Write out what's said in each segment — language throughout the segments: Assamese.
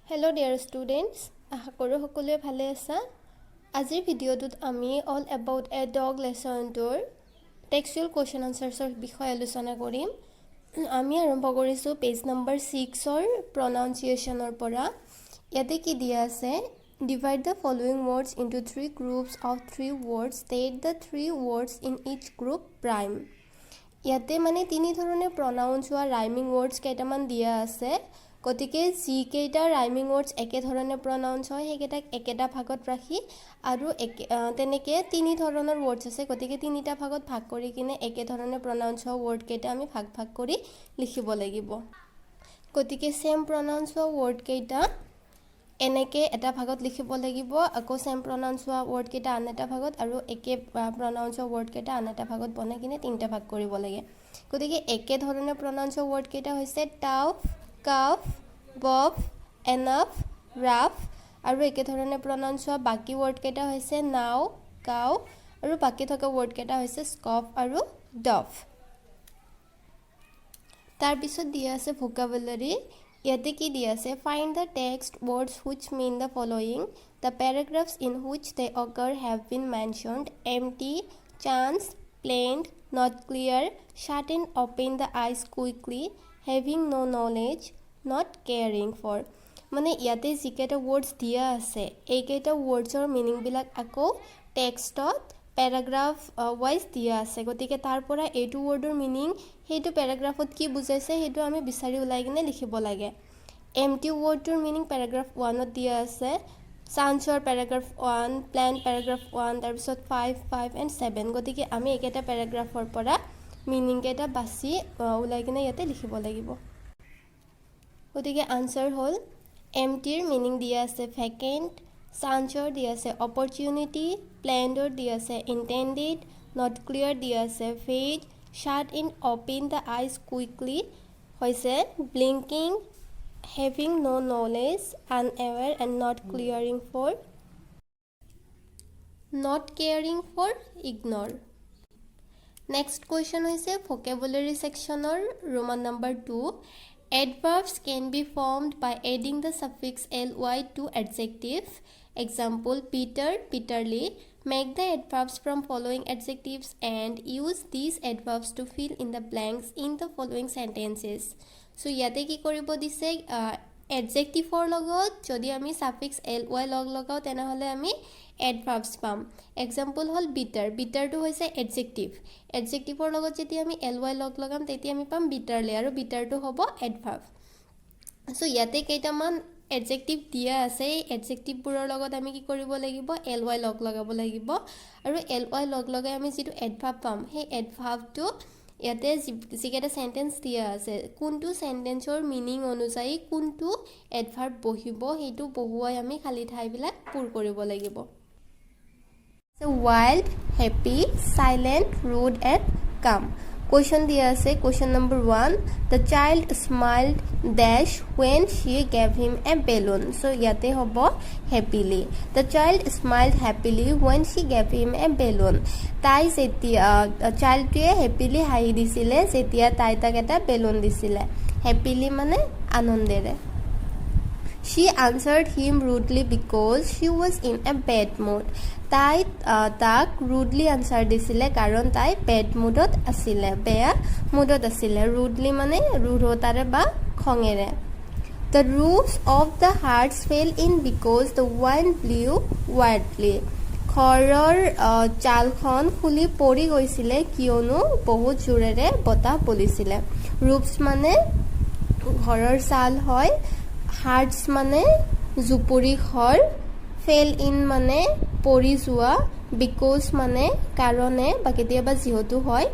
Hello dear students, আশা কৰোঁ সকলোৱে ভালে আছা। আজিৰ ভিডিঅ'টোত আমি all about a dog lesson-টোৰ textual question answers-ৰ বিষয়ে আলোচনা কৰিম। আমি আৰম্ভ কৰিছোঁ পেজ নম্বৰ 6-ৰ pronunciation-ৰ পৰা। ইয়াতে কি দিয়া আছে? Divide the following words into 3 groups of 3 words. State the 3 words in each group prime. ইয়াতে মানে তিনি ধৰণে pronounce হোৱা rhyming words কেইটামান দিয়া আছে। গতিকে যি কেইটা ৰাইমিং ৱৰ্ডছ একে ধৰণে প্ৰনাউন্স হয় সেইকেইটাক একেটা ভাগত ৰাখি আৰু তেনেকে তিনি ধৰণৰ ৱৰ্ডছ আছে গতিকে তিনিটা ভাগত ভাগ কৰি কিনে একে ধৰণে প্ৰনাউন্স হোৱা ৱৰ্ড কেইটা আমি ভাগ ভাগ কৰি লিখিব লাগিব। গতিকে সেম প্ৰনাউন্স হোৱা ৱৰ্ড কেইটা এনেকে এটা ভাগত লিখিব লাগিব, আকৌ সেম প্ৰনাউন্স হোৱা ৱৰ্ড কেইটা আন এটা ভাগত আৰু একে প্ৰনাউন্স হোৱা ৱৰ্ড কেইটা আন এটা ভাগত বনাই কিনে তিনিটা ভাগ কৰিব লাগে। গতিকে একে ধৰণে প্ৰনাউন্স হোৱা ৱৰ্ড কেইটা হৈছে টাফ, কাফ, বফ, এনাফ, ৰাফ আৰু একে ধৰণে প্ৰনাউন্স হোৱা বাকি ৱৰ্ড কেইটা হৈছে নাও, কাউ আৰু বাকি থকা ৱৰ্ড কেইটা হৈছে স্কফ আৰু ডফ। তাৰ পিছত দিয়া আছে ভোকাবুলাৰী। ইয়াতে কি দিয়া আছে? Find the text words which mean the following. The paragraphs in which they occur have been mentioned. Empty, chance, plain, not clear, shut and open the eyes quickly, having no knowledge, not caring for. মানে ইয়াতে যিকেইটা ৱৰ্ডছ দিয়া আছে এইকেইটা ৱৰ্ডছৰ মিনিংবিলাক আকৌ টেক্সটত পেৰাগ্ৰাফ ৱাইজ দিয়া আছে। গতিকে তাৰ পৰা এইটো ৱৰ্ডৰ মিনিং সেইটো পেৰাগ্ৰাফত কি বুজাইছে সেইটো আমি বিচাৰি ওলাই কিনে লিখিব লাগে। এমটি ৱৰ্ডটোৰ মিনিং পেৰাগ্ৰাফ 1ত দিয়া আছে, চান্সৰ পেৰাগ্ৰাফ 1, প্লেন পেৰাগ্ৰাফ 1, তাৰপিছত 5, 5 and 7। গতিকে আমি একেটা পেৰাগ্ৰাফৰ পৰা মিনিং কেইটা বাছি ওলাই কিনে ইয়াতে লিখিব লাগিব। গতিকে আনসাৰ হ'ল এমটিৰ মিনিং দিয়া আছে ভেকেণ্ট, চান্সৰ দিয়া আছে অপৰচুনিটি, প্লেণ্ডৰ দিয়া আছে ইণ্টেণ্ডেড, নট ক্লিয়াৰ দিয়া আছে vague, shut in open the eyes quickly হৈছে blinking, having no' knowledge, unaware and not clearing for, not caring for ignore. Next question হৈছে ভোকেবুলাৰী ছেকশ্যনৰ Roman number 2। Adverbs can be formed by adding the suffix ly to adjective. Example, Peter, Peterly. Make the adverbs from following adjectives and use these adverbs to fill in the blanks in the following sentences. So, ইয়াতে কি কৰিব দিছে? Adjectiveৰ লগত যদি আমি suffix ly লগাও তেনেহলে আমি adverbs পাম। Example হ'ল bitter, bitterটো হৈছে adjective, adjectiveৰ লগত যদি আমি ly লগাম তেতিয়া আমি পাম bitterly আৰু bitterটো হ'ব adverb। So ইয়াতে কেইটামান adjective দিয়া আছে, এই adjectiveবোৰৰ লগত আমি কি কৰিব লাগিব? ly লগাব লাগিব আৰু ly লগাই আমি যিটো adverb পাম সেই adverbটো ইয়াতে যিকেইটা সেন্টেন্স দিয়া আছে কোনটো সেন্টেন্সৰ মিনিং অনুযায়ী কোনটো adverb বহিব সেইটো বহুৱাই আমি খালি ঠাইবিলাক পূৰ কৰিব লাগিব। So wild, happy, silent, rude and calm. Question দিয়া আছে question number 1. The child smiled dash when she gave him a balloon. So ইয়াতে হ'ব happily. The child smiled happily when she gave him a balloon. তাই যেতিয়া চাইল্ডটোৱে happily হাঁহি দিছিলে যেতিয়া তাই তাক এটা বেলুন দিছিলে। happily মানে আনন্দেৰে। She answered him rudely because she was in a bad mood. তাই তাক rudely answer দিছিলে কাৰণ তাই bad moodত আছিলে, বেয়া moodত আছিলে। rudely মানে ৰুঢ়তাৰে বা খঙেৰে। The roofs of the huts fell in because the wind blew wildly. ঘৰৰ চালখন খুলি পৰি গৈছিলে কিয়নো বহুত জোৰেৰে বতাহ বলিছিলে। roofs মানে ঘৰৰ চাল হয়, হাৰ্টছ মানে জুপুৰি ঘৰ, ফেল ইন মানে পৰি যোৱা, বিকজ মানে কাৰণে বা কেতিয়াবা যিহেতু হয়,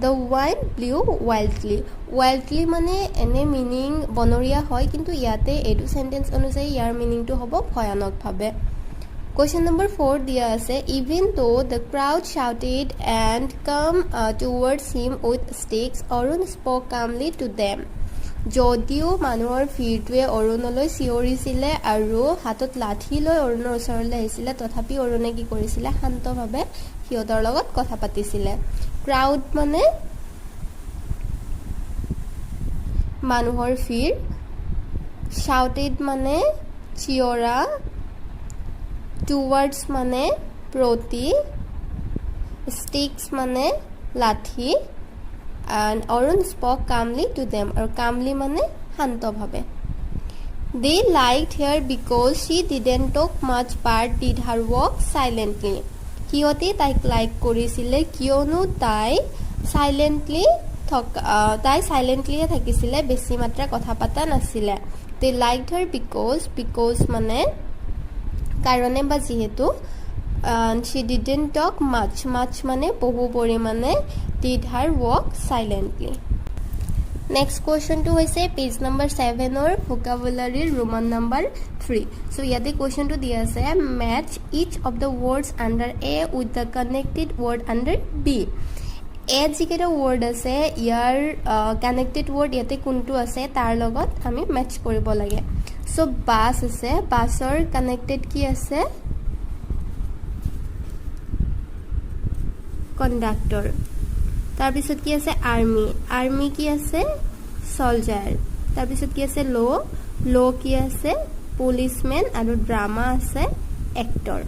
দ্য ওৱাইণ্ড ব্লিউ ৱাইল্ডলি। ৱাইল্ডলি মানে এনে মিনিং বনৰীয়া হয় কিন্তু ইয়াতে এইটো সেন্টেন্স অনুযায়ী ইয়াৰ মিনিংটো হ'ব ভয়ানকভাৱে। Question number 4 দিয়া আছে even though the crowd shouted and come towards him with sticks, Arun spoke calmly to them. যদিও মানুহৰ ভিৰটোৱে অৰুণলৈ চিঞৰিছিলে আৰু হাতত লাঠি লৈ অৰুণৰ ওচৰলৈ আহিছিলে তথাপি অৰুণে কি কৰিছিলে? শান্তভাৱে সিহঁতৰ লগত কথা পাতিছিলে। ক্ৰাউড মানে মানুহৰ ভিৰ, shouted মানে চিঞৰা, টুৱাৰ্ডছ মানে প্ৰতি, ষ্টিক্স মানে লাঠি, and Arun spoke calmly to them, আৰু calmly মানে শান্তভাৱে। They liked her because she didn't talk much but did her work silently. সিহঁতে তাইক লাইক কৰিছিলে কিয়নো তাই চাইলেণ্টলিয়ে থাকিছিলে, বেছি মাত্ৰা কথা পতা নাছিলে। They liked her because মানে কাৰণে বা যিহেতু, and she didn't talk much মানে বহু পৰিমাণে, did her work silently. Next question to hoise page number 7 or vocabulary Roman number 3. So yate question to diya ase match each of the words under A with the connected word under B. A jiketa word ase yar connected word yate kuntu ase tar logot ami match koribo lage. So bus ase, busor connected ki ase conductor. তাৰপিছত কি আছে আৰ্মি কি আছে soldier, তাৰপিছত কি আছে ল কি আছে policeman, আৰু ড্ৰামা আছে actor.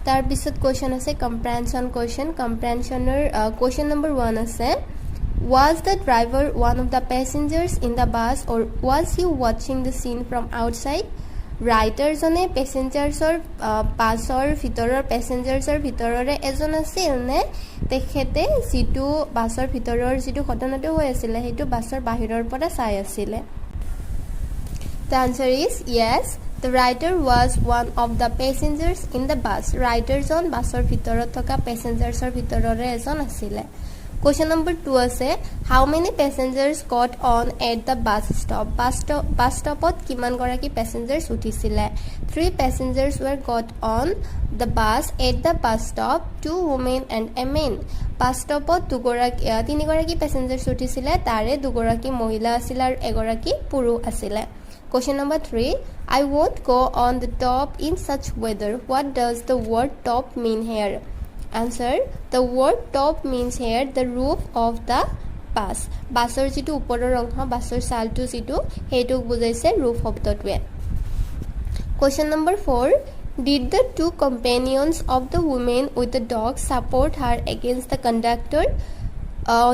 তাৰপিছত question আছে comprehension question. comprehensionৰ question number 1 আছে was the driver one of the passengers in the bus or was he watching the scene from outside? ৰাইটাৰজনে বাছৰ ভিতৰৰে এজন আছিল নে তেখেতে যিটো বাছৰ ভিতৰৰ যিটো ঘটনাটো হৈ আছিলে সেইটো বাছৰ বাহিৰৰ পৰা চাই আছিলে? The answer is yes, the writer was one of the passengers in the bus. ৰাইটাৰজন বাছৰ ভিতৰত থকা পেছেঞ্জাৰ্ছৰ ভিতৰৰে এজন আছিলে। Question number 2 আছে how many passengers got on at the bus stop? bus stopত কিমান গৰাকী passengers উঠিছিলে? 3 passengers were got on the bus at the bus stop, 2 women and a man. bus stopত 3 গৰাকী passengers উঠিছিলে, তাৰে 2 গৰাকী মহিলা আছিল আৰু এগৰাকী পুৰুষ আছিলে। Question number 3 I won't go on the top in such weather. What does the word top mean here? Answer the word top means here the roof of the bus. বাছৰ যিটো ওপৰৰ অংশ বাছৰ চালটো যিটো হেইটোক বুজাইছে roof শব্দটোৱে। Question number 4 did the 2 companions of the woman with the dog support her against the conductor?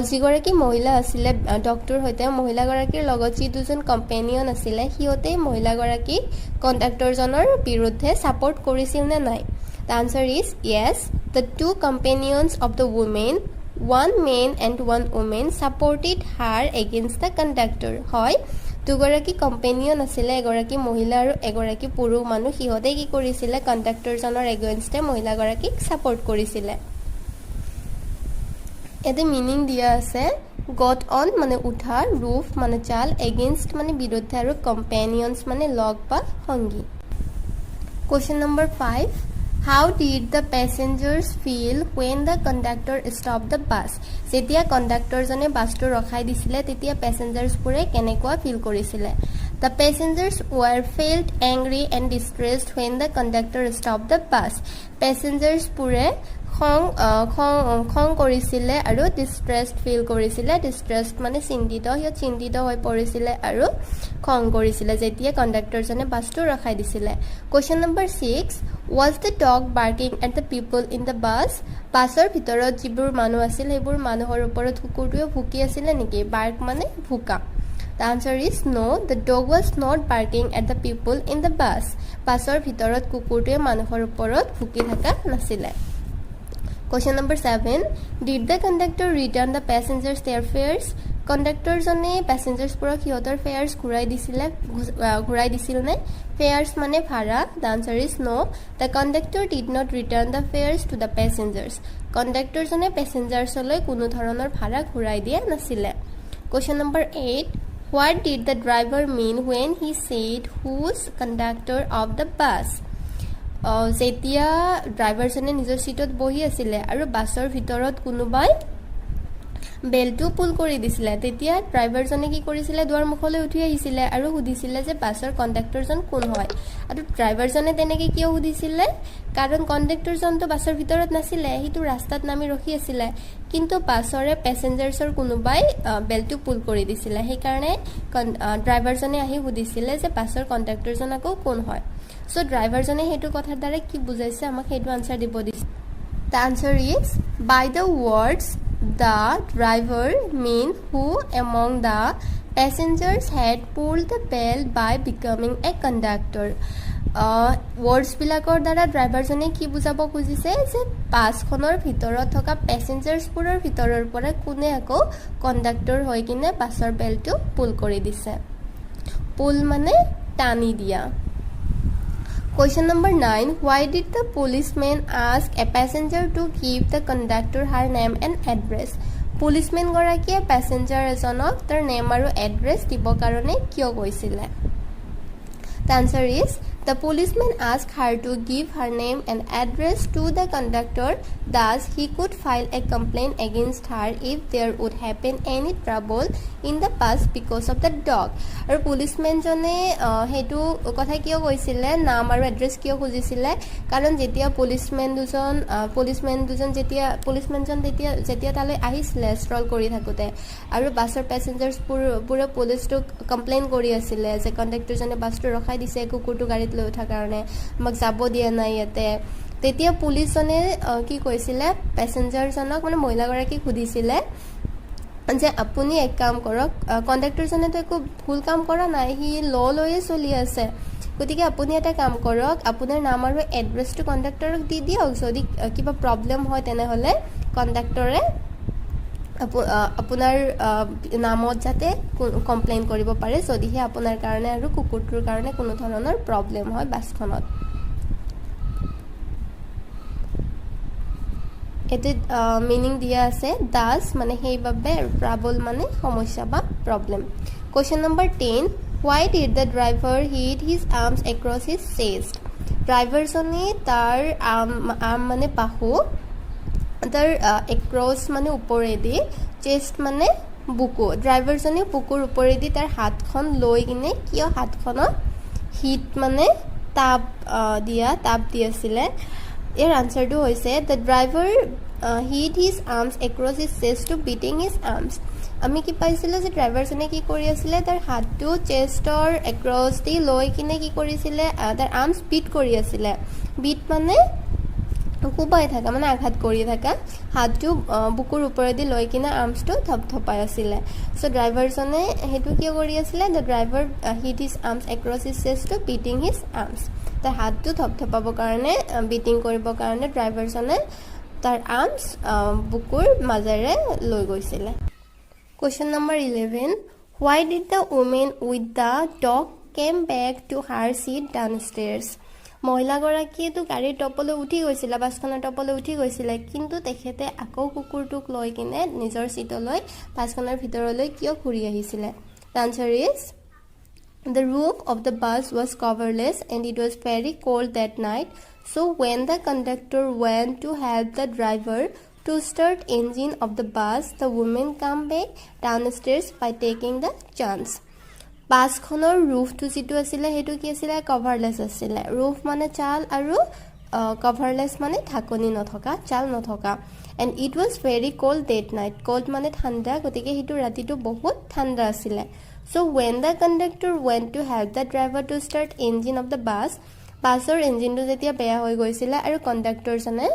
যিগৰাকী মহিলা আছিলে ডক্টৰ সৈতে মহিলাগৰাকীৰ লগত যি দুজন কম্পেনিয়ন আছিলে সিহঁতে মহিলাগৰাকীক কণ্ডাক্টৰজনৰ বিৰুদ্ধে ছাপোৰ্ট কৰিছিল নে নাই? The answer is yes, the 2 companions of the woman, 1 man and 1 woman, supported her against the conductor. হয়, 2 গৰাকী কম্পেনিয়ন আছিলে, এগৰাকী মহিলা আৰু এগৰাকী পুৰুষ মানুহ, সিহঁতে কি কৰিছিলে কণ্ডাক্টৰজনৰ এগেইনষ্টে মহিলাগৰাকীক ছাপোৰ্ট কৰিছিলে। এতে মিনিং দিয়া আছে গট অন মানে উঠা, ৰূফ মানে চাল, এগেইনষ্ট মানে বিৰুদ্ধে, আৰু কম্পেনিয়নছ মানে লগ বা সংগী। Question number 5 How did the passengers feel when the conductor stopped the bus? যেতিয়া কণ্ডাক্টৰজনে বাছটো ৰখাই দিছিলে তেতিয়া পেছেঞ্জাৰ্ছবোৰে কেনেকুৱা ফিল কৰিছিলে? The passengers were felt angry and distressed when the conductor stopped the bus. পেছেঞ্জাৰ্ছবোৰে খং কৰিছিলে আৰু ডিষ্ট্ৰেছড ফিল কৰিছিলে। ডিষ্ট্ৰেছড মানে চিন্তিত হৈ পৰিছিলে আৰু খং কৰিছিলে যেতিয়া কণ্ডাক্টৰজনে বাছটো ৰখাই দিছিলে। Question number 6 Was the dog barking at the people in the bus? বাছৰ ভিতৰত যিবোৰ মানুহ আছিল সেইবোৰ মানুহৰ ওপৰত কুকুৰটোৱে ভুকি আছিলে নেকি? বাৰ্ক মানে ভুকা। The answer is no, the dog was not barking at the people in the bus. বাছৰ ভিতৰত কুকুৰটোৱে মানুহৰ ওপৰত ভুকি থকা নাছিলে। Question number 7 Did the conductor return the passengers their fares? কণ্ডাক্টৰজনে পেছেঞ্জাৰ্ছবোৰক সিহঁতৰ ফেয়াৰ্ছ ঘূৰাই দিছিল নে? ফেয়াৰ্ছ মানে ভাড়া। The answer is no, the conductor did not return the fares to the passengers. কণ্ডাক্টৰজনে পেছেঞ্জাৰ্ছলৈ কোনো ধৰণৰ ভাড়া ঘূৰাই দিয়া নাছিলে। Question number 8 What did the driver mean when he said who's conductor of the bus? যেতিয়া ড্ৰাইভাৰজনে নিজৰ সিটত বহি আছিলে আৰু বাছৰ ভিতৰত কোনোবাই বেলটো পুল কৰি দিছিলে তেতিয়া ড্ৰাইভাৰজনে কি কৰিছিলে দুৱাৰ মুখলৈ উঠি আহিছিলে আৰু সুধিছিলে যে বাছৰ কণ্ডাক্টৰজন কোন হয় আৰু ড্ৰাইভাৰজনে তেনেকৈ কিয় সুধিছিলে কাৰণ কণ্ডাক্টৰজনটো বাছৰ ভিতৰত নাছিলে হিটো ৰাস্তাত নামি ৰখি আছিলে কিন্তু বাছৰে পেছেঞ্জাৰ্ছৰ কোনোবাই বেলটো পুল কৰি দিছিলে সেই কাৰণে ড্ৰাইভাৰজনে আহি সুধিছিলে যে বাছৰ কণ্ডাক্টৰজন আকৌ কোন হয় সো ড্ৰাইভাৰজনে হেতু কথাৰ দ্বাৰা কি বুজাইছে আমাক হেতু আনসাৰ দিব দিছে The answer is by the words the driver mean who among the passengers had pulled the bell by becoming a conductor. Words বিলাকৰ দ্বাৰা ড্ৰাইভাৰজনে কি বুজাব খুজিছে যে বাছখনৰ ভিতৰত থকা পেছেঞ্জাৰ্ছবোৰৰ ভিতৰৰ পৰা কোনে আকৌ কণ্ডাক্টৰ হৈ কিনে বাছৰ বেলটো পুল কৰি দিছে পুল মানে টানি দিয়া Question number 9. Why did the policeman ask a passenger to give the conductor her name and address? Policeman গৰাকীয়ে passenger এজনক তাৰ name আৰু address দিব কাৰণে কিয় কৈছিলে? The answer is the policeman asked her to give her name and address to the conductor. Thus, he could file a complaint against her if there would have been any trouble in the past because of the dog. আৰু policeman জনে হেতু কথা কিয় কৈছিলে নাম আৰু এড্ৰেছ কিয় খুজিছিলে কাৰণ যেতিয়া যেতিয়া তালৈ আহিছিলে ষ্ট্ৰল কৰি থাকোঁতে আৰু বাছৰ পেছেঞ্জাৰ্ছবোৰে পুলিচটোক কমপ্লেইন কৰি আছিলে যে কণ্ডাক্টৰজনে বাছটো ৰখাই দিছে কুকুৰটো গাড়ীত লৈ উঠাৰ কাৰণে আমাক যাব দিয়া নাই ইয়াতে তেতিয়া পুলিচজনে কি কৈছিলে পেছেঞ্জাৰজনক মানে মহিলাগৰাকীক সুধিছিলে যে আপুনি এক কাম কৰক কণ্ডাক্টৰজনেতো একো ভুল কাম কৰা নাই সি লৈয়ে চলি আছে গতিকে আপুনি এটা কাম কৰক আপোনাৰ নাম আৰু এড্ৰেছটো কণ্ডাক্টৰক দি দিয়ক যদি কিবা প্ৰব্লেম হয় তেনেহ'লে কণ্ডাক্টৰে আপোনাৰ নামত যাতে কমপ্লেইন কৰিব পাৰে যদিহে আপোনাৰ কাৰণে আৰু কুকুৰটোৰ কাৰণে কোনো ধৰণৰ প্ৰব্লেম হয় বাছখনত এতে মিনিং দিয়া আছে দাস মানে সেইভাবে ট্ৰাবল মানে সমস্যা বা problem Question number 10 Why did the driver hit his arms across his chest ড্ৰাইভাৰজনে তাৰ আৰ্ম মানে বাহু তাৰ এক্ৰছ মানে ওপৰেদি চেষ্ট মানে বুকু ড্ৰাইভাৰজনে বুকুৰ ওপৰেদি তাৰ হাতখন লৈ কিনে কিয় হাতখনত হিট মানে তাপ দিয়াছিলে ইয়াৰ আনসাৰটো হৈছে the driver hit his arms across his chest to beating his arms আমি কি পাইছিলো যে ড্ৰাইভাৰজনে কি কৰি আছিল তাৰ হাতটো চেষ্টৰ এক্ৰছ দি লৈ কিনে কি কৰিছিল তাৰ আৰ্মছ বিট কৰি আছিল বিট মানে কুপাই থাকা মানে আঘাত কৰি থাকা হাতটো বুকুৰ ওপৰেদি লৈ কিনে আৰ্মছটো থপথপাই আছিল সো ড্ৰাইভাৰজনে হেতু কি কৰি আছিল the driver hit his arms across his chest to beating his arms তাৰ হাতটো থপথপাব কাৰণে বিটিং কৰিব কাৰণে ড্ৰাইভাৰজনে তাৰ আৰ্মছ বুকুৰ মাজেৰে লৈ গৈছিল Question number 11 Why did the woman with the dog came back to her seat downstairs মহিলাগৰাকীয়ে তো গাড়ীৰ টপলৈ উঠি গৈছিল বাছখনৰ টপলৈ উঠি গৈছিল কিন্তু তেখেতে আকৌ কুকুৰটোক লৈ কিনে নিজৰ সিটলৈ বাছখনৰ ভিতৰলৈ কিয় ঘূৰি আহিছিল The answer is The roof of the bus was coverless and it was very cold that night so when the conductor went to help the driver to start engine of the bus the woman came back downstairs by taking the chance বাছখনৰ ৰুফটো যেটো আছিল হেতু কি আছিল কভাৰলেছ আছিল ৰুফ মানে চাল আৰু কভাৰলেছ মানে ঢাকনি নথকা চাল নথকা and it was very cold that night cold মানে ঠাণ্ডা গতিকে হেতু ৰাতিটো বহুত ঠাণ্ডা আছিল so when the conductor went to help the driver to start engine of the bus বাছৰ ইঞ্জিনটো যেতিয়া বেয়া হৈ গৈছিল আৰু কণ্ডাক্টৰজনে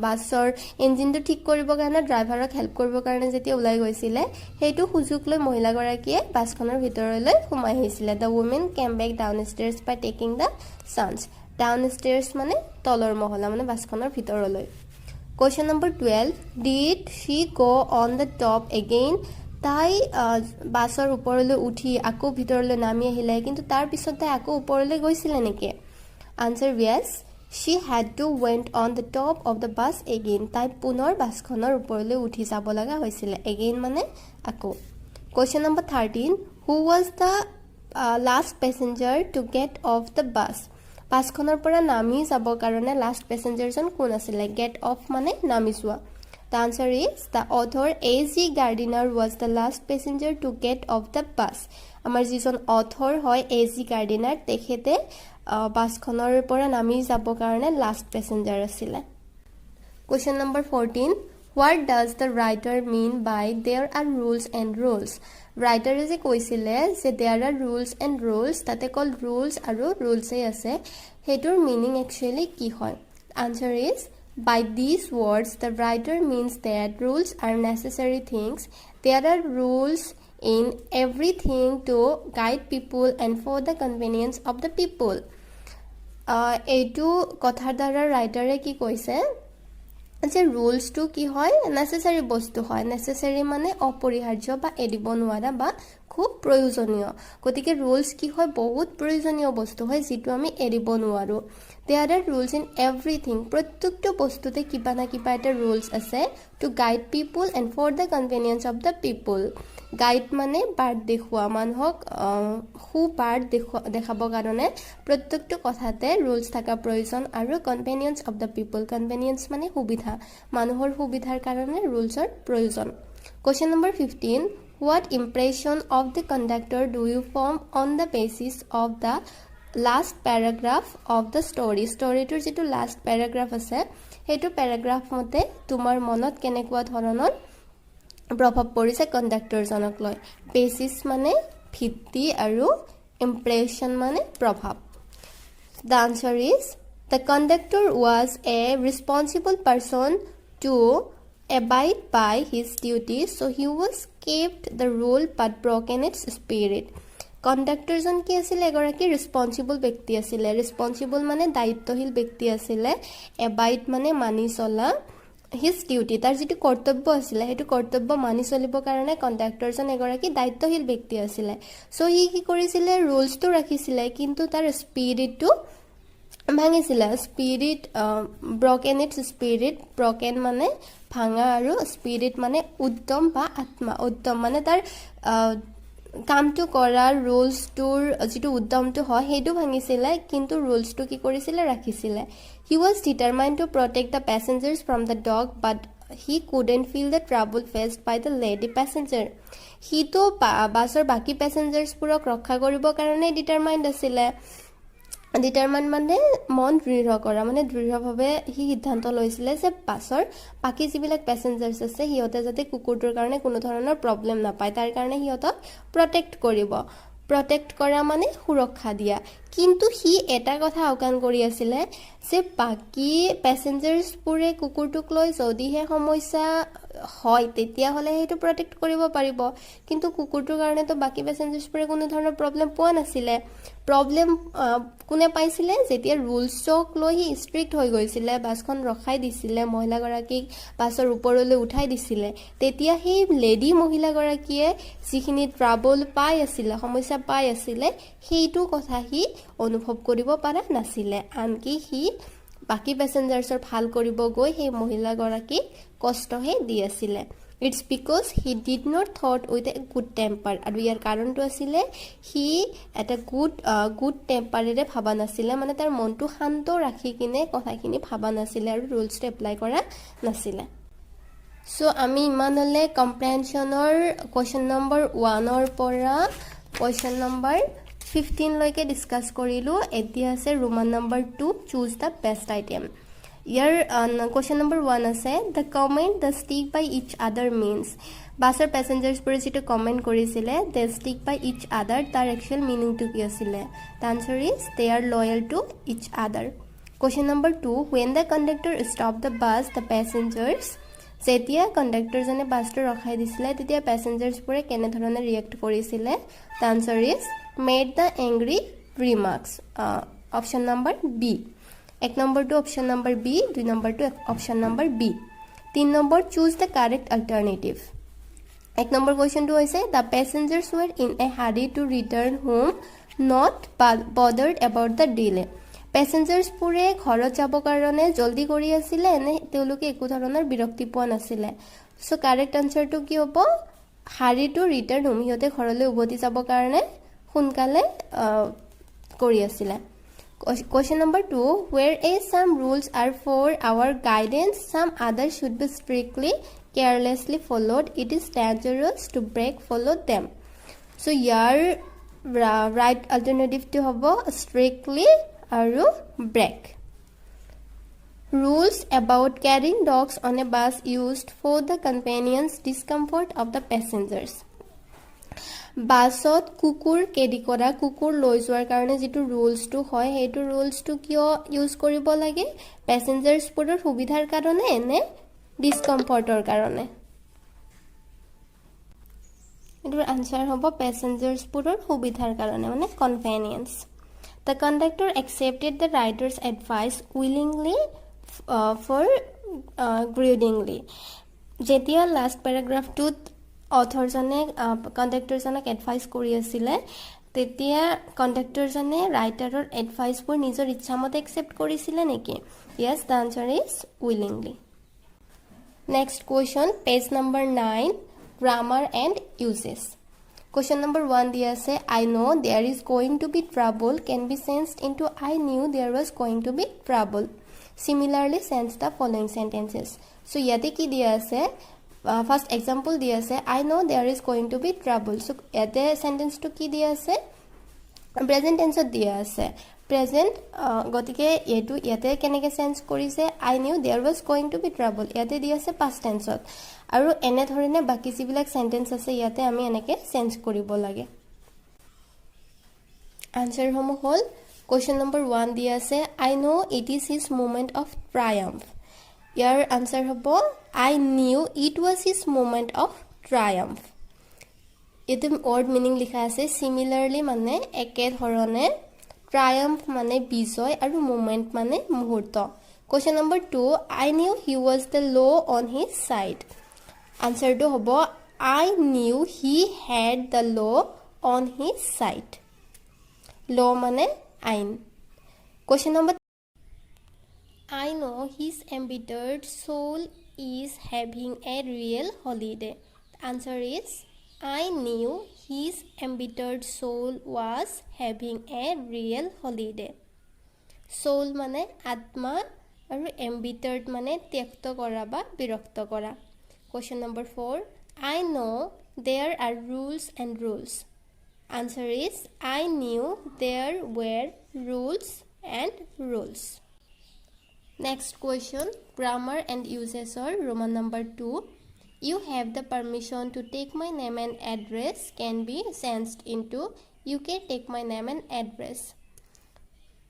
বাছৰ ইঞ্জিনটো ঠিক কৰিব কাৰণে ড্ৰাইভাৰক হেল্প কৰিব কাৰণে যেতিয়া ওলাই গৈছিল হেতু সুযোগ লৈ মহিলাগৰাকীয়ে বাছখনৰ ভিতৰলৈ সোমাই আহিছিল The woman came back downstairs by taking the chance downstairs মানে তলৰ মহলা মানে বাছখনৰ ভিতৰলৈ Question number 12 Did she go on the top again তাই বাছৰ ওপৰলৈ উঠি আকৌ ভিতৰলৈ নামি আহিলে কিন্তু তাৰ পিছত আকৌ ওপৰলৈ গৈছিল নেকি Answer yes She had to went on the top of the bus again. তাই পুনৰ বাছখনৰ ওপৰলৈ উঠি যাব লগা হৈছিল again মানে আকৌ Question number 13 Who was the last passenger to get off the bus বাছখনৰ পৰা নামি যাব কাৰণে last passenger জন কোন আছিল get off মানে নামি যোৱা The answer is the author A.G. Gardiner was the last passenger to get off the bus আমাৰ যিজন author হয় A.G. Gardiner তেখেতে বাছখনৰ পৰা নামি যাব কাৰণে লাষ্ট পেছেঞ্জাৰ আছিল Question number 14 What does the writer mean by there are rules and rules? Writer is a কৈছিলে যে there are rules and rules, তাতে কল rules আৰু rules এ আছে, হেতুৰ meaning actually কি হয়? Answer is, by these words the writer means that rules are necessary things. There are rules in everything to guide people and for the convenience of the people. এইটো কথাৰ দ্বাৰা ৰাইটাৰে কি কৈছে যে ৰুলছটো কি হয়, নেসেসাৰি বস্তু হয়। নেসেসাৰি মানে অপৰিহাৰ্য বা এৰিব নোৱাৰা বা খুব প্ৰয়োজনীয়। গতিকে ৰুলছ কি হয়, বহুত প্ৰয়োজনীয় বস্তু হয় যিটো আমি এৰিব নোৱাৰো। There are rules in everything, প্ৰত্যেকটো বস্তুতে কিবা না কিবা এটা ৰুলছ আছে, to guide people and for the convenience of the people. Guide মানে বাট দেখুওৱা, মানুহক সুবাট দেখাবৰ কাৰণে প্ৰত্যেকটো কথাতে ৰুলছ থকা প্ৰয়োজন। আৰু convenience of the people, convenience মানে সুবিধা, মানুহৰ সুবিধাৰ কাৰণে ৰুলছৰ প্ৰয়োজন। Question number 15. What impression of the conductor do you form on the basis of the last paragraph of the story? Storyটোৰ যিটো last paragraph আছে, সেইটো paragraph মতে তোমাৰ মনত কেনেকুৱা ধৰণৰ প্ৰভাৱ পৰিছে কণ্ডাক্টৰজনক লৈ। বেচিছ মানে ভিত্তি আৰু ইম্প্ৰেশ্যন মানে প্ৰভাৱ। The answer is, the conductor was a responsible person to abide by his duties, so he was kept the rule but broken its spirit. কণ্ডাক্টৰজন কি আছিল, এগৰাকী ৰেছপন্সিবল ব্যক্তি আছিলে। ৰেছপন্সিবল মানে দায়িত্বশীল ব্যক্তি আছিলে। এবাইড মানে মানি চলা, হিজ ডিউটি তাৰ যিটো কৰ্তব্য আছিলে সেইটো কৰ্তব্য মানি চলিবৰ কাৰণে কণ্ডাক্টৰজন এগৰাকী দায়িত্বশীল ব্যক্তি আছিলে। চ' সি কি কৰিছিলে, ৰুলছটো ৰাখিছিলে কিন্তু তাৰ স্পিৰিটটো ভাঙিছিলে। Spirit, broken its spirit, broken মানে ভাঙা আৰু স্পিৰিট মানে উদ্যম বা আত্মা। উদ্যম মানে তাৰ কামটো কৰাৰ ৰুলছটোৰ যিটো উদ্যমটো হয় সেইটো ভাঙিছিলে, কিন্তু ৰুলছটো কি কৰিছিলে, ৰাখিছিলে। He was determined to protect the passengers from the dog but he couldn't feel the trouble faced by the lady passenger. সিটো বাছৰ বাকী পেচেঞ্জাৰ্ছবোৰক ৰক্ষা কৰিবৰ কাৰণে ডিটাৰমাইণ্ড আছিলে। ডিটাৰমাইণ্ড মানে মন দৃঢ় কৰা, মানে দৃঢ়ভাৱে সি সিদ্ধান্ত লৈছিলে যে বাছৰ বাকী যিবিলাক পেচেঞ্জাৰ্ছ আছে সিহঁতে যাতে কুকুৰটোৰ কাৰণে কোনো ধৰণৰ প্ৰব্লেম নাপায়, তাৰ কাৰণে সিহঁতক প্ৰটেক্ট কৰিব। প্ৰটেক্ট কৰা মানে সুৰক্ষা দিয়া। কিন্তু সি এটা কথা আওকাণ কৰি আছিলে যে বাকী পেচেঞ্জাৰ্ছবোৰে কুকুৰটোক লৈ যদিহে সমস্যা হয় তেতিয়াহ'লে সেইটো প্ৰটেক্ট কৰিব পাৰিব, কিন্তু কুকুৰটোৰ কাৰণেতো বাকী পেচেঞ্জাৰ্ছবোৰে কোনো ধৰণৰ প্ৰব্লেম পোৱা নাছিলে। প্ৰব্লেম কোনে পাইছিলে, যেতিয়া ৰুলছক লৈ সি ষ্ট্ৰিক্ট হৈ গৈছিলে, বাছখন ৰখাই দিছিলে, মহিলাগৰাকীক বাছৰ ওপৰলৈ উঠাই দিছিলে, তেতিয়া সেই লেডি মহিলাগৰাকীয়ে যিখিনি ট্ৰাবল পাই আছিলে, সমস্যা পাই আছিলে, সেইটো কথা সি অনুভৱ কৰিব পৰা নাছিলে। আনকি সি বাকী পেচেঞ্জাৰ্ছৰ ভাল কৰিব গৈ সেই মহিলাগৰাকীক কষ্টহে দি আছিলে। It's because he did not thought with a good temper. আৰু ইয়াৰ কাৰণটো আছিলে সি এটা গুড টেম্পাৰেৰে ভাবা নাছিলে, মানে তাৰ মনটো শান্ত ৰাখি কিনে কথাখিনি ভাবা নাছিলে আৰু ৰুলছটো এপ্লাই কৰা নাছিলে। চ' আমি ইমান হ'লে কম্প্ৰেহেনশ্যনৰ কুৱেশ্যন নম্বৰ 1 পৰা কুৱেশ্যন নম্বৰ 15 লৈকে ডিছকাছ কৰিলোঁ। এতিয়া আছে Roman number 2, choose the best item. ইয়াৰ কুৱেশ্যন নম্বৰ 1 আছে, the comment the stick by each other means. বাছৰ পেচেঞ্জাৰ্ছবোৰে যিটো কমেণ্ট কৰিছিলে দ্য ষ্টিক বাই ইচ আদাৰ, তাৰ একচুৱেল মিনিংটো কি আছিলে? The answer is they are loyal to each other. Question number 2, when the conductor stop the bus the passengers. যেতিয়া কণ্ডাক্টৰজনে বাছটো ৰখাই দিছিলে তেতিয়া পেচেঞ্জাৰ্ছবোৰে কেনেধৰণে ৰিয়েক্ট কৰিছিলে? The answer is made the angry remarks. Option number B. 1 নম্বৰটো অপশ্যন নম্বৰ বি, 2 নম্বৰটো option number B. 3 number, choose the correct alternative. 1 নম্বৰ কুৱেশ্যনটো হৈছে, the passengers were in a hurry to return home not bothered about the delay. পেচেঞ্জাৰ্ছবোৰে ঘৰত যাবৰ কাৰণে জল্দি কৰি আছিলে নে তেওঁলোকে একো ধৰণৰ বিৰক্তি পোৱা নাছিলে? চ' কাৰেক্ট আনচাৰটো কি হ'ব? হাৰি টু ৰিটাৰ্ণ হোম, সিহঁতে ঘৰলৈ উভতি যাবৰ কাৰণে সোনকালে কৰি আছিলে। Question number 2, whereas some rules are for our guidance, some others should be strictly, carelessly followed. It is dangerous to follow them. So your right alternative to hobo strictly aru break. Rules about carrying dogs on a bus used for the convenience discomfort of the passengers. বাছত কুকুৰ কেৰি কৰা কুকুৰ লৈ যোৱাৰ কাৰণে যেটো ৰুলছটো হয় হেতু ৰুলছটো কিয় ইউজ কৰিব লাগে প্যাসেঞ্জাৰছবোৰৰ সুবিধাৰ কাৰণে নে ডিসকমফৰ্টৰ কাৰণে এটোৰ আনসাৰ হ'ব প্যাসেঞ্জাৰছবোৰৰ সুবিধাৰ কাৰণে মানে convenience The conductor accepted the rider's advice willingly for grudgingly. যেতিয়া লাষ্ট প্যাৰাগ্ৰাফটোত অথৰজনে কণ্ডাক্টৰজনক এডভাইস কৰি আছিল তেতিয়া কণ্ডাক্টৰজনে ৰাইটাৰৰ এডভাইসবোৰ নিজৰ ইচ্ছামতে একসেপ্ট কৰিছিল নেকি Yes, the answer is willingly. Next question, page number 9, grammar and uses. Question number 1 diya ase I know there is going to be trouble can be changed into I knew there was going to be trouble. Similarly, change the following sentences. So yate ki diya ase first example diya ase I know there is going to be trouble. So yate sentence to ki diya ase present tense diya ase present gotike etu yate keneke change korise I knew there was going to be trouble yate diya ase past tense আৰু এনে ধৰণে বাকি যিবিলাক সেন্টেন্স আছে ইয়াতে আমি এনেকে চেঞ্জ কৰিব লাগে আনসাৰ হম হল কোৱেশ্চন নম্বৰ 1 দিয়া আছে I know it is his moment of triumph year answer হ'ব I knew it was his moment of triumph এতে ওয়ার্ড মিনিং লিখা আছে সিমিলারলি মানে একে ধৰণে triumph মানে বিজয় আৰু moment মানে মুহূৰ্ত question number 2 I knew he was the law on his side Answer to hobo I knew he had the law on his side. Law mane ain. Question number I know his embittered soul is having a real holiday. The answer is I knew his embittered soul was having a real holiday. Soul mane atma aru embittered mane tyakta kora ba birakta kora. Question number 4 I know there are rules and rules answer is I knew there were rules and rules next question grammar and uses or Roman number 2 you have the permission to take my name and address can be changed into you can take my name and address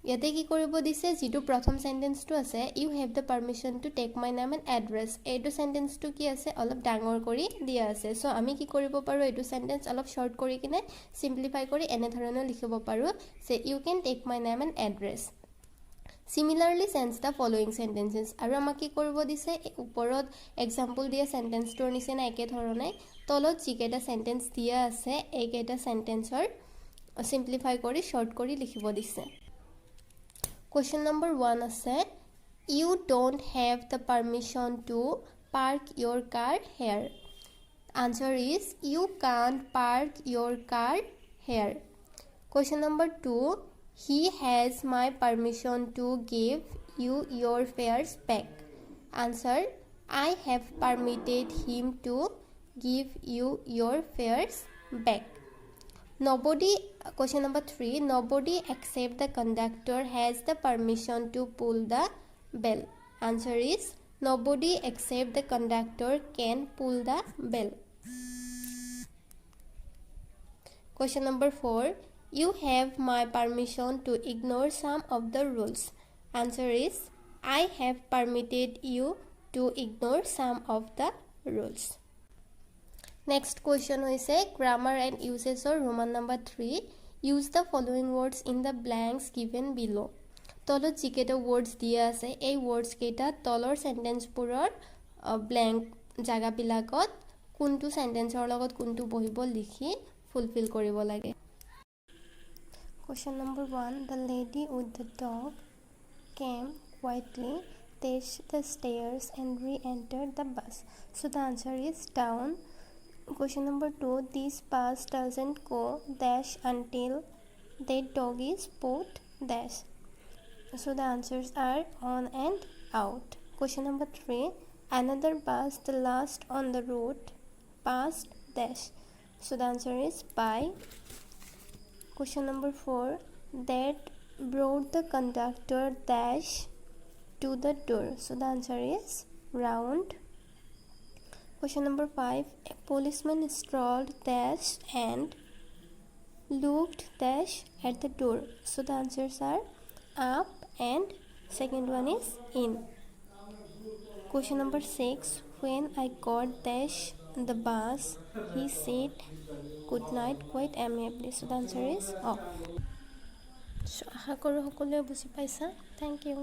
ইয়াতে কি কৰিব দিছে যেটো প্ৰথম সেন্টেন্সটো আছে you have the permission to take my name and address এইটো সেন্টেন্সটো কি আছে অলপ ডাঙৰ কৰি দিয়া আছে সো আমি কি কৰিব পাৰো এইটো সেন্টেন্স অলপ শৰ্ট কৰি কিনে সিম্পলিফাই কৰি এনে ধৰণে লিখিব পাৰো যে you can take my name and address similarly change the following sentences আৰু আমাক কি কৰিব দিছে ওপৰত एग्जांपल দিয়া সেন্টেন্সটোৰ নিচিনা একে ধৰণে তলত যিকেটা সেন্টেন্স দিয়া আছে এইকেটা সেন্টেন্সৰ সিম্পলিফাই কৰি শৰ্ট কৰি লিখিব দিছে Question number 1 আছে You don't have the permission to park your car here. Answer is you can't park your car here. Question number 2 He has my permission to give you your fares back. Answer I have permitted him to give you your fares back. Nobody question number 3 nobody except the conductor has the permission to pull the bell answer is nobody except the conductor can pull the bell question number 4 you have my permission to ignore some of the rules answer is I have permitted you to ignore some of the rules Next question is grammar and uses or Roman number 3 use the following words in the blanks given below তলত যিকেটা words দিয়া আছে এই words কেটা তলৰ sentence পুৰৰ blank জাগা বিলাকত কোনটো sentence ৰ লগত কোনটো বহিব লিখি ফুলফিল কৰিব লাগে Question number 1 the lady with the dog came quietly dashed the stairs and re-entered the bus so the answer is down Question number 2 this bus doesn't go dash until that dog is put dash so the answers are on and out Question number 3 another bus the last on the route passed dash so the answer is by Question number 4 that brought the conductor dash to the door. So the answer is round. Question number 5. A policeman strolled dash and looked dash at the door. So the answers are up and second one is in. Question number 6. When I got dash the bus, he said good night quite amiably. So the answer is off. So আশা কৰোঁ সকলোৱে বুজি পাইছা. Thank you.